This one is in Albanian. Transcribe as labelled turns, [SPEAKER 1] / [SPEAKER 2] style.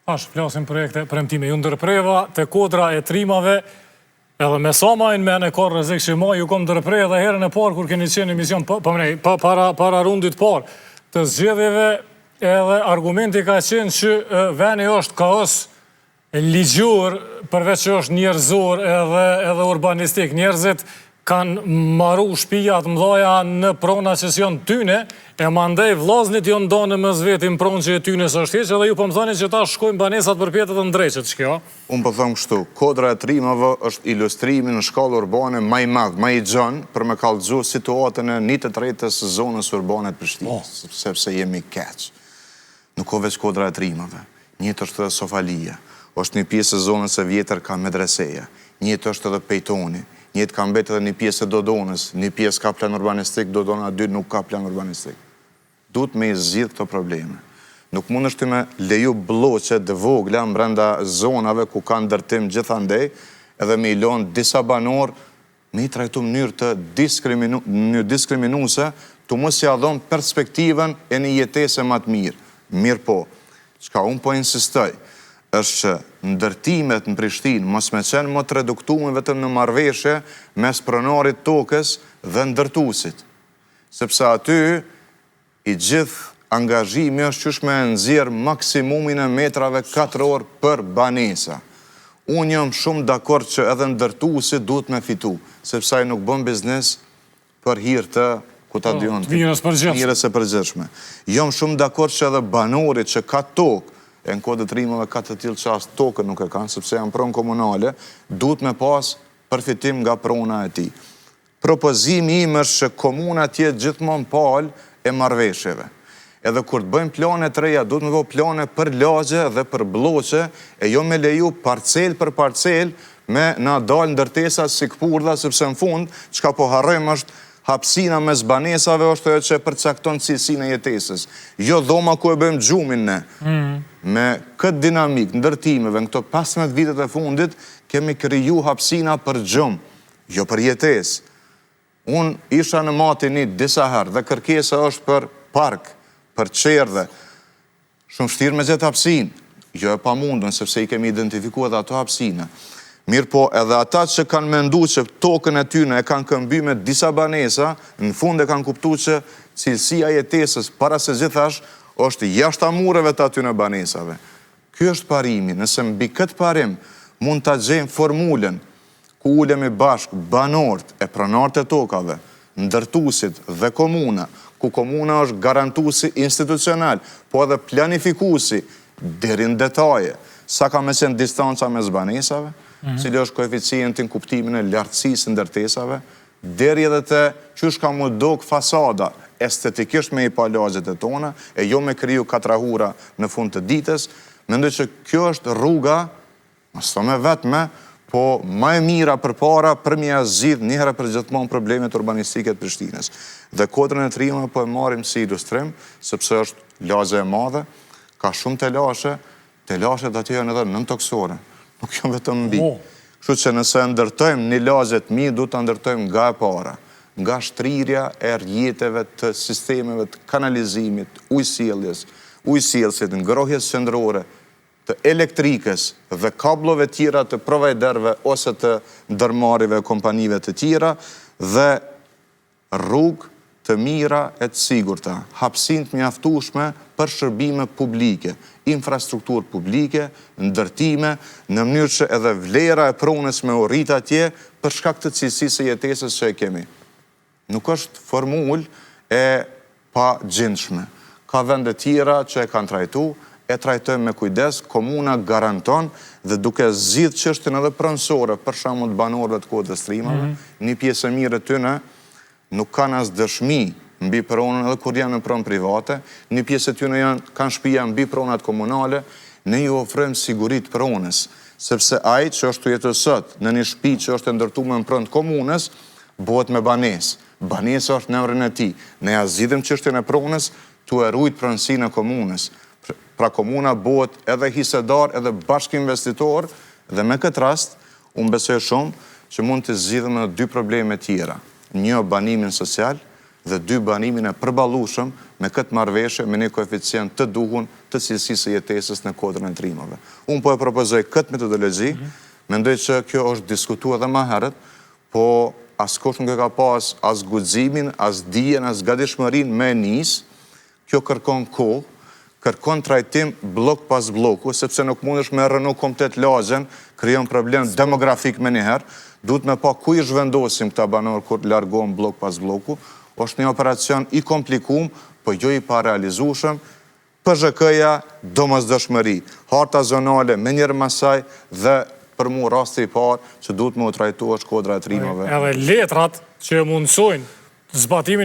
[SPEAKER 1] Flasim projekte premtime. Ju ndërpreva të kodra e trimave, edhe me sa majnë me në korë rrezik që ma, ju kom ndërprej edhe herën e parë, kur keni qenë emision, para rundit parë, të zgjedhjeve, edhe argumenti ka qenë që veni është kaos ligjor, përveç që është njerëzor edhe urbanistik. Njerëzit kanë maru shtëpijat mdhaja në prona që s'jon tyne, e mandej vllaznit jo ndonë më zvetin pronë që e tyne së është heq, edhe ju po më thoni që ta shkojmë banesat për pjetët të ndreqet, ç'kjo?
[SPEAKER 2] Unë po them kështu, kodra e trimave është ilustrimi në shkallë urbane më i madh, më i gjanë për me kallëzu situatën e 1/3 së zonës urbane të Prishtinës, sepse jemi keq. Nuk ka veç kodra e trimave. Njëtë është edhe Sofalia, është një pjesë e zonës e vjetër ka medreseja, njëtë është edhe Pejtoni, njëtë ka mbet edhe një pjesë e Dodonës, një pjesë ka plan urbanistik, Dodona 2 nuk ka plan urbanistik. Duhet me i zgjidh këto probleme. Nuk mund është me leju bloqe dhe vogla brenda zonave ku ka ndërtim gjithandej, edhe me i lonë disa banor, me i trajtu mënyrë të diskriminuese, të mos ja dhon perspektiven e një jetese më të mirë. Mirë po, çka unë po insistoj, është që ndërtimet në Prishtinë mos me qenë më të reduktume vetëm në marrëveshje mes pronarit tokës dhe ndërtuesit. Sepse aty i gjithë angazhimi është qysh me nxjerr maksimumin e metrave katror për banesa. Unë jam shumë dakord që edhe ndërtuesi duhet me fitu, sepse ai nuk bën biznes për hir të mirës së përgjithshme. Jam shumë dakord që edhe banorit që ka tokë, e në kodët trimave ka të tillë që as tokën nuk e kanë, sepse janë pronë komunale, duhet me pas përfitim nga prona e tij. Propozimi im është që komuna të jetë gjithmonë palë e marrëveshjeve. Edhe kur të bëjmë plane të reja, duhet me bëjmë plane për lagje dhe për bloqe, e jo me leju parcel për parcel, me na dalë ndërtesa si këpurdha, sepse në fund, çka po harrojmë është hapësina mes banesave është ajo që përcakton cilësinë e jetesës. Jo dhoma ku e bëjmë gjumin ne. Me këtë dinamik, ndërtimeve, në këto 15 vitet e fundit, kemi kriju hapësina për gjumë, jo për jetesë. Unë isha në Matinit disa herë dhe kërkesa është për park, për qerdhe. Shumë vështirë me gjetë hapësinë. Jo e pamundun, sepse i kemi identifikuar dhe ato hapësina. Mirë po, edhe ata që kanë mendu që tokën e tyne e kanë këmby me disa banesa, në fund e kanë kuptu që cilësia jetesës, para se gjithash, është jashtë amureve të atyne banesave. Ky është parimi, nëse mbi këtë parim mund të gjejmë formulën ku ulemi bashkë banorët e pronarët e tokave, ndërtuesit dhe komuna, ku komuna është garantuesi institucional, po edhe planifikuesi deri në detaje, sa ka me qenë distanca mes banesave, cili është koeficientin kuptimin e lartësisë ndërtesave, deri edhe të qysh ka mu dok fasada estetikisht me i pa lagjet e tona, e jo me kriju katrahura në fund të ditës, mendoj që kjo është rruga, mos thome vetme, po më e mira përpara për mja zgjidh një herë për gjithmonë problemet urbanistike të Prishtinës. Dhe kodrën e trimave po e marrim si ilustrim, sepse është lagje e madhe, ka shumë telashet aty janë edhe nëntoksore, nuk janë vetëm mbi. Kështu që nëse ndërtojmë një lagje të mirë, duhet ta ndërtojmë nga e para, nga shtrirja e rrjeteve të sistemeve të kanalizimit, ujësjellësit, ngrohjes qendrore, të elektrikës dhe kablove tjera të providerëve ose të ndërmarrjeve kompanive të tjera dhe rrugë të mira e të sigurta, hapësinë të mjaftueshme për shërbime publike, infrastrukturë publike, ndërtime, në mënyrë që edhe vlera e pronës me u rrit atje për shkak të cilësisë së jetesës që e kemi. Nuk është formulë e pagjendshme. Ka vende tjera që e kanë trajtu, e trajtojmë me kujdes, komuna garanton dhe duke zgjidh çështjen edhe pronësore, për shembull të banorëve të kodrës trimave, një pjesë e mirë e tyre nuk kanë as dëshmi mbi pronën edhe kur janë në pronë private, një pjesë e tyre kanë shtëpia mbi pronat komunale, ne ju ofrojmë siguri të pronës, sepse ai që është jetë sot në një shtëpi që është ndërtuar në pronë të komunës, bëhet me banesë. Banesa është në emrin e tij. Ne ja zgjidhim çështjen e pronës, tu e ruajt pronësinë e komunës. Pra komuna bëhet edhe hisedar, edhe bashkë investitor, dhe me këtë rast, unë besoj shumë që mund të zgjidhim edhe dy probleme tjera. Një banimin social dhe 2 banimin e përballueshëm me këtë marrëveshje me një koeficient të duhur të cilësisë së jetesës në kodrën e trimave. Unë po e propozoj këtë metodologji, mendoj që kjo është diskutuar edhe më herët, po askush nuk e ka pas as guximin, as dijen, as gatishmërinë me nis. Kjo kërkon kohë, kërkon trajtim blok pas bloku, sepse nuk mundesh me rënu komplet lagjen, krijon problem demografik me njëherë, duhet me pa ku i zhvendosim këta banorë kur largohen blok pas bloku, është një operacion i komplikum, po jo i parealizueshëm, PZK-ja domosdoshmëri, harta zonale me njërë masaj dhe për mu rasti i parë që duhet me u trajtu është kodra e trimave.
[SPEAKER 1] Edhe letrat që mundsojnë zbatimin e